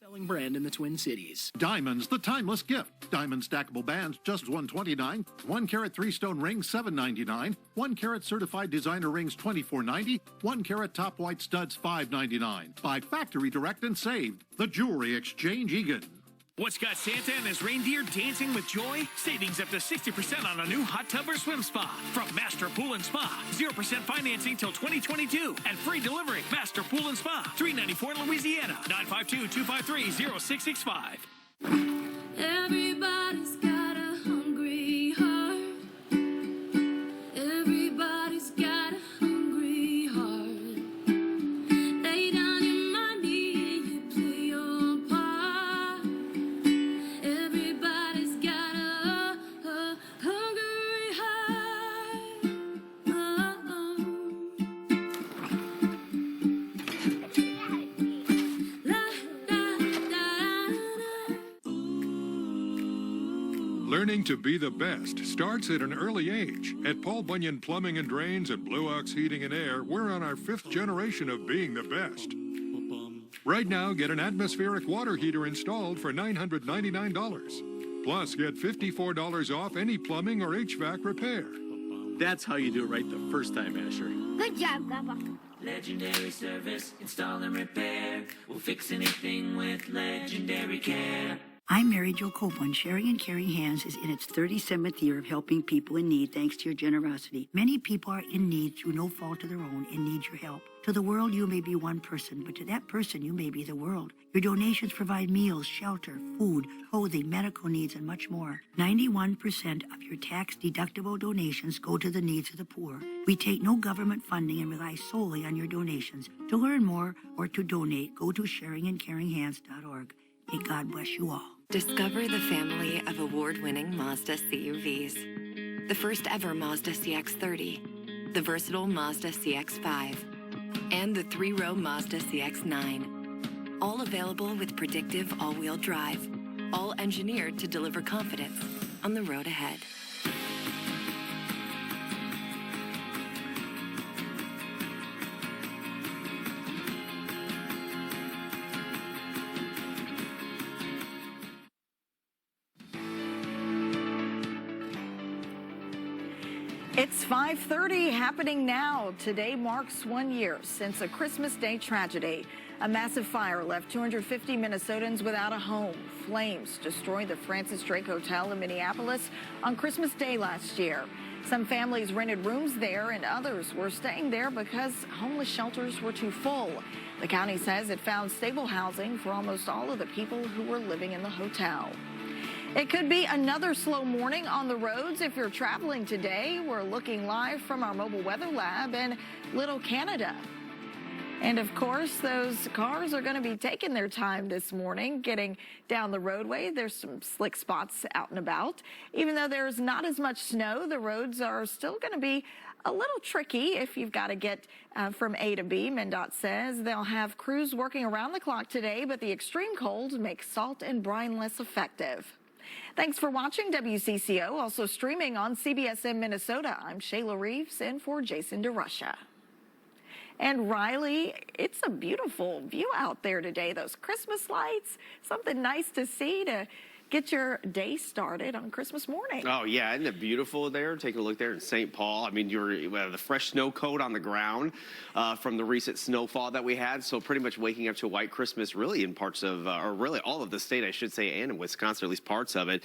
Selling brand in the Twin Cities. Diamonds, the timeless gift. Diamond stackable bands, just $129. 1 carat 3-stone rings, $7.99. 1 carat certified designer rings, $24.90. 1 carat top white studs, $5.99. Buy factory direct and saved. The Jewelry Exchange Egan. What's got Santa and his reindeer dancing with joy? Savings up to 60% on a new hot tub or swim spa from Master Pool and Spa. 0% financing till 2022 and free delivery. Master Pool and Spa, 394 in Louisiana, 952-253-0665. Everybody's got a hungry heart. Everybody's got a hungry heart. Lay down in my knee, you play your part. Everybody's got a hungry heart. Learning to be the best starts at an early age. At Paul Bunyan Plumbing and Drains and Blue Ox Heating and Air, we're on our 5th generation of being the best. Right now, get an atmospheric water heater installed for $999. Plus, get $54 off any plumbing or HVAC repair. That's how you do it right the first time, Asher. Good job, Grandpa. Legendary service, install and repair. We'll fix anything with legendary care. I'm Mary Jo Copeland. Sharing and Caring Hands is in its 37th year of helping people in need thanks to your generosity. Many people are in need through no fault of their own and need your help. To the world, you may be one person, but to that person, you may be the world. Your donations provide meals, shelter, food, clothing, medical needs, and much more. 91% of your tax-deductible donations go to the needs of the poor. We take no government funding and rely solely on your donations. To learn more or to donate, go to sharingandcaringhands.org. May God bless you all. Discover the family of award-winning Mazda CUVs. The first ever Mazda CX-30, the versatile Mazda CX-5, and the 3-row Mazda CX-9. All available with predictive all-wheel drive. All engineered to deliver confidence on the road ahead. It's 5:30 happening now. Today marks 1 year since a Christmas Day tragedy. A massive fire left 250 Minnesotans without a home. Flames destroyed the Francis Drake Hotel in Minneapolis on Christmas Day last year. Some families rented rooms there and others were staying there because homeless shelters were too full. The county says it found stable housing for almost all of the people who were living in the hotel. It could be another slow morning on the roads if you're traveling today. We're looking live from our mobile weather lab in Little Canada. And of course, those cars are going to be taking their time this morning getting down the roadway. There's some slick spots out and about. Even though there's not as much snow, the roads are still going to be a little tricky if you've got to get from A to B. MnDOT says they'll have crews working around the clock today, but the extreme cold makes salt and brine less effective. Thanks for watching WCCO, also streaming on CBSN Minnesota. I'm Shayla Reaves in for Jason DeRusha. And Riley, it's a beautiful view out there today. Those Christmas lights, something nice to see to get your day started on Christmas morning. Oh, yeah. Isn't it beautiful there? Taking a look there in St. Paul. I mean, you have the fresh snow coat on the ground from the recent snowfall that we had. So pretty much waking up to a white Christmas really in parts of, or really all of the state, I should say, and in Wisconsin, at least parts of it.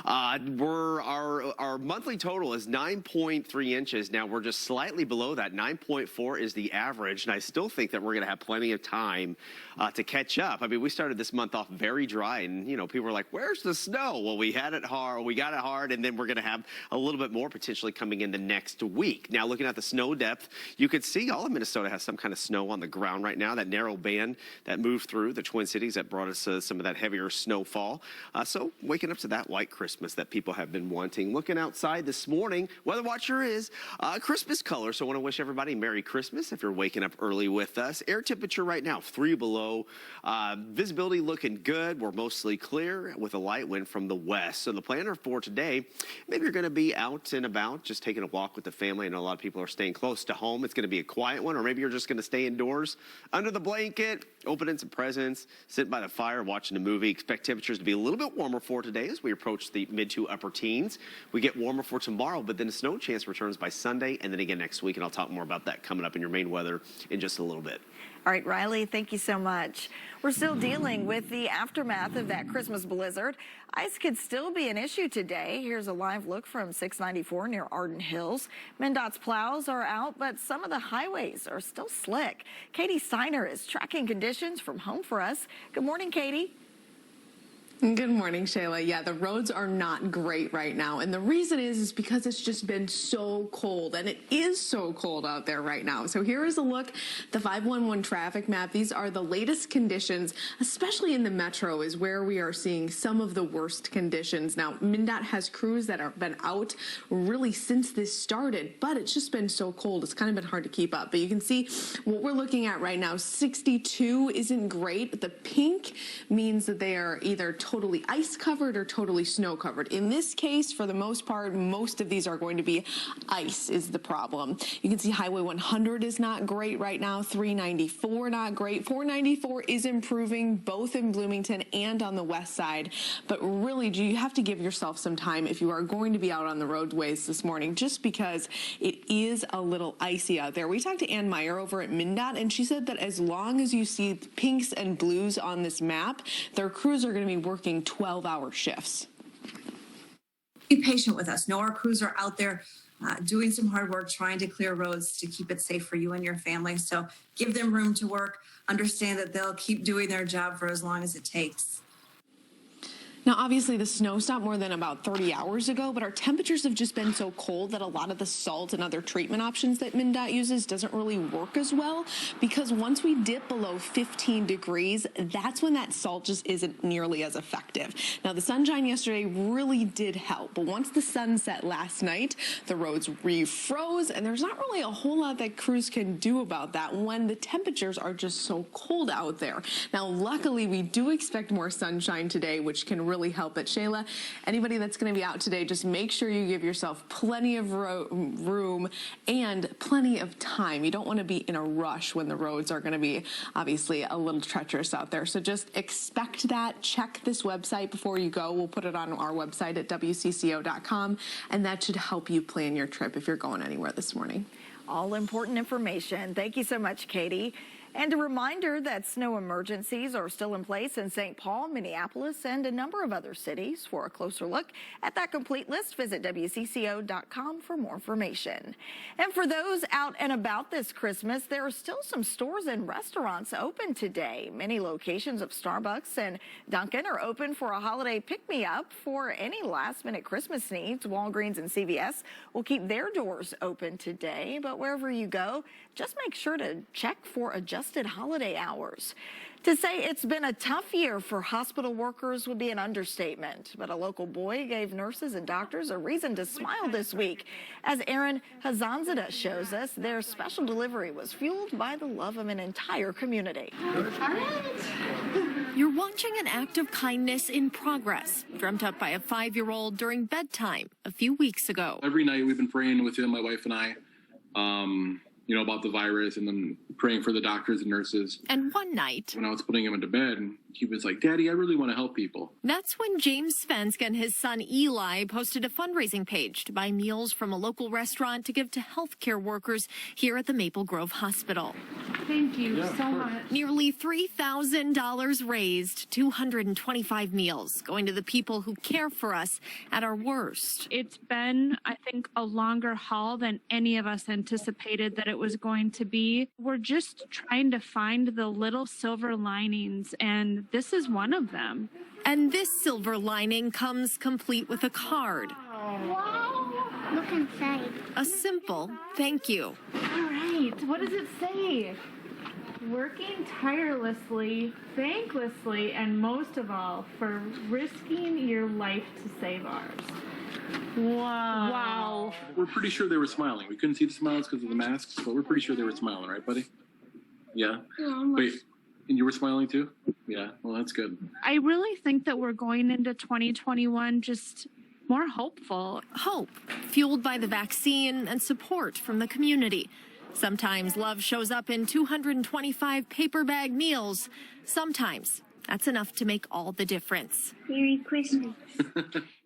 Our monthly total is 9.3 inches. Now, we're just slightly below that. 9.4 is the average. And I still think that we're going to have plenty of time to catch up. I mean, we started this month off very dry. And, you know, people were like, where's the snow? Well, we had it hard, we got it hard, and then we're going to have a little bit more potentially coming in the next week. Now, looking at the snow depth, you could see all of Minnesota has some kind of snow on the ground right now. That narrow band that moved through the Twin Cities that brought us some of that heavier snowfall. So waking up to that white Christmas that people have been wanting. Looking outside this morning, Weather Watcher is Christmas color. So I want to wish everybody Merry Christmas if you're waking up early with us. Air temperature right now, 3 below. Visibility looking good. We're mostly clear with a light light wind from the west. So the planner for today, maybe you're going to be out and about, just taking a walk with the family. I know a lot of people are staying close to home. It's going to be a quiet one, or maybe you're just going to stay indoors under the blanket, opening some presents, sitting by the fire, watching a movie. Expect temperatures to be a little bit warmer for today as we approach the mid to upper teens. We get warmer for tomorrow, but then a snow chance returns by Sunday and then again next week. And I'll talk more about that coming up in your main weather in just a little bit. All right, Riley, thank you so much. We're still dealing with the aftermath of that Christmas blizzard. Ice could still be an issue today. Here's a live look from 694 near Arden Hills. MnDOT's plows are out, but some of the highways are still slick. Katie Steiner is tracking conditions from home for us. Good morning, Katie. Good morning, Shayla. Yeah, the roads are not great right now. And the reason is because it's just been so cold, and it is so cold out there right now. So here is a look, the 511 traffic map. These are the latest conditions, especially in the metro is where we are seeing some of the worst conditions. Now, MnDOT has crews that have been out really since this started, but it's just been so cold. It's kind of been hard to keep up. But you can see what we're looking at right now. 62 isn't great, but the pink means that they are either totally ice covered or totally snow covered. In this case, for the most part, most of these are going to be ice is the problem. You can see Highway 100 is not great right now. 394 not great. 494 is improving both in Bloomington and on the west side. But really, you have to give yourself some time if you are going to be out on the roadways this morning, just because it is a little icy out there. We talked to Ann Meyer over at MnDOT, and she said that as long as you see pinks and blues on this map, their crews are going to be working 12-hour shifts. Be patient with us. Know our crews are out there doing some hard work, trying to clear roads to keep it safe for you and your family. So give them room to work. Understand that they'll keep doing their job for as long as it takes. Now, obviously, the snow stopped more than about 30 hours ago, but our temperatures have just been so cold that a lot of the salt and other treatment options that MnDOT uses doesn't really work as well, because once we dip below 15 degrees, that's when that salt just isn't nearly as effective. Now, the sunshine yesterday really did help, but once the sun set last night, the roads refroze, and there's not really a whole lot that crews can do about that when the temperatures are just so cold out there. Now, luckily, we do expect more sunshine today, which can really help it. Shayla, anybody that's going to be out today, just make sure you give yourself plenty of room and plenty of time. You don't want to be in a rush when the roads are going to be obviously a little treacherous out there. So just expect that. Check this website before you go. We'll put it on our website at WCCO.com, and that should help you plan your trip if you're going anywhere this morning. All important information. Thank you so much, Katie. And a reminder that snow emergencies are still in place in St. Paul, Minneapolis, and a number of other cities. For a closer look at that complete list, visit WCCO.com for more information. And for those out and about this Christmas, there are still some stores and restaurants open today. Many locations of Starbucks and Dunkin' are open for a holiday pick-me-up. For any last-minute Christmas needs, Walgreens and CVS will keep their doors open today. But wherever you go, just make sure to check for adjusted holiday hours. To say it's been a tough year for hospital workers would be an understatement, but a local boy gave nurses and doctors a reason to smile this week. As Erin Hassanzadeh shows us, their special delivery was fueled by the love of an entire community. You're watching an act of kindness in progress, dreamt up by a 5-year-old during bedtime a few weeks ago. Every night we've been praying with him, my wife and I, about the virus, and then praying for the doctors and nurses. And one night, when I was putting him into bed, he was like, "Daddy, I really want to help people." That's when James Svensk and his son Eli posted a fundraising page to buy meals from a local restaurant to give to healthcare workers here at the Maple Grove Hospital. Thank you so much. Nearly $3,000 raised, 225 meals going to the people who care for us at our worst. It's been, I think, a longer haul than any of us anticipated that it was going to be. We're just trying to find the little silver linings, and this is one of them. And this silver lining comes complete with a card. Wow! Look inside. A simple thank you. All right, what does it say? Working tirelessly, thanklessly, and most of all, for risking your life to save ours. Wow. Wow. We're pretty sure they were smiling. We couldn't see the smiles because of the masks, but we're pretty sure they were smiling, right, buddy? Yeah? Yeah, Wait, And you were smiling too? Yeah, well, that's good. I really think that we're going into 2021 just more hopeful. Hope, fueled by the vaccine and support from the community. Sometimes love shows up in 225 paper bag meals. Sometimes that's enough to make all the difference. Merry Christmas.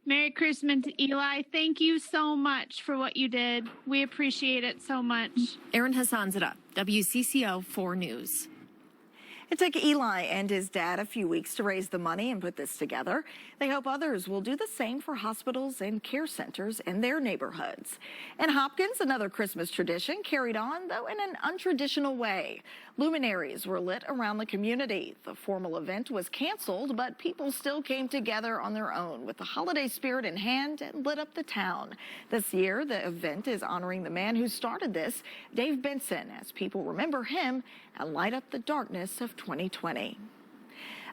Merry Christmas, Eli. Thank you so much for what you did. We appreciate it so much. Erin Hassanzadeh, WCCO 4 News. It took Eli and his dad a few weeks to raise the money and put this together. They hope others will do the same for hospitals and care centers in their neighborhoods. In Hopkins, another Christmas tradition carried on, though in an untraditional way. Luminaries were lit around the community. The formal event was canceled, but people still came together on their own with the holiday spirit in hand and lit up the town. This year, the event is honoring the man who started this, Dave Benson, as people remember him and light up the darkness of 2020.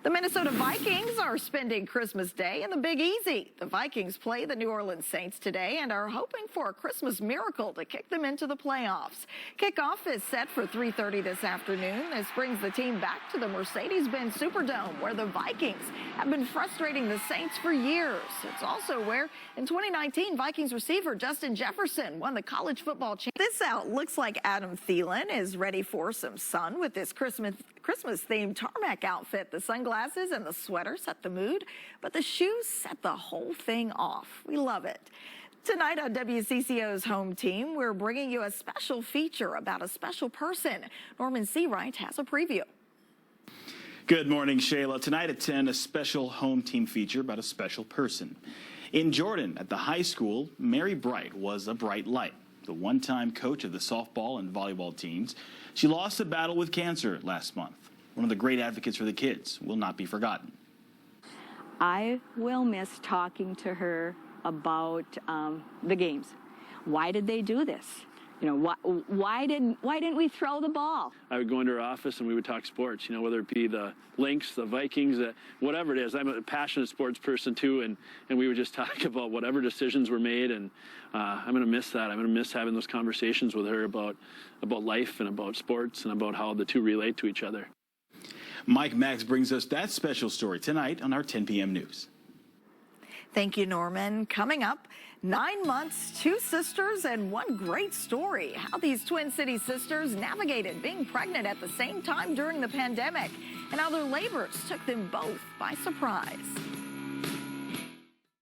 The Minnesota Vikings are spending Christmas Day in the Big Easy. The Vikings play the New Orleans Saints today and are hoping for a Christmas miracle to kick them into the playoffs. Kickoff is set for 3:30 this afternoon. This brings the team back to the Mercedes-Benz Superdome, where the Vikings have been frustrating the Saints for years. It's also where, in 2019, Vikings receiver Justin Jefferson won the college football championship. This out looks like Adam Thielen is ready for some sun with this Christmas-themed tarmac outfit. The sunglasses and the sweater set the mood, but the shoes set the whole thing off. We love it. Tonight on WCCO's Home Team, we're bringing you a special feature about a special person. Norman Seawright has a preview. Good morning, Shayla. Tonight at 10, a special Home Team feature about a special person. In Jordan, at the high school, Mary Bright was a bright light. The one-time coach of the softball and volleyball teams. She lost the battle with cancer last month. One of the great advocates for the kids will not be forgotten. I will miss talking to her about the games. Why did they do this? You know, why didn't we throw the ball? I would go into her office and we would talk sports, you know, whether it be the Lynx, the Vikings, whatever it is. I'm a passionate sports person too, and we would just talk about whatever decisions were made, and I'm going to miss that. I'm going to miss having those conversations with her about life and about sports and about how the two relate to each other. Mike Max brings us that special story tonight on our 10 p.m. news. Thank you, Norman. Coming up, 9 months, 2 sisters, and one great story. How these Twin Cities sisters navigated being pregnant at the same time during the pandemic, and how their labors took them both by surprise.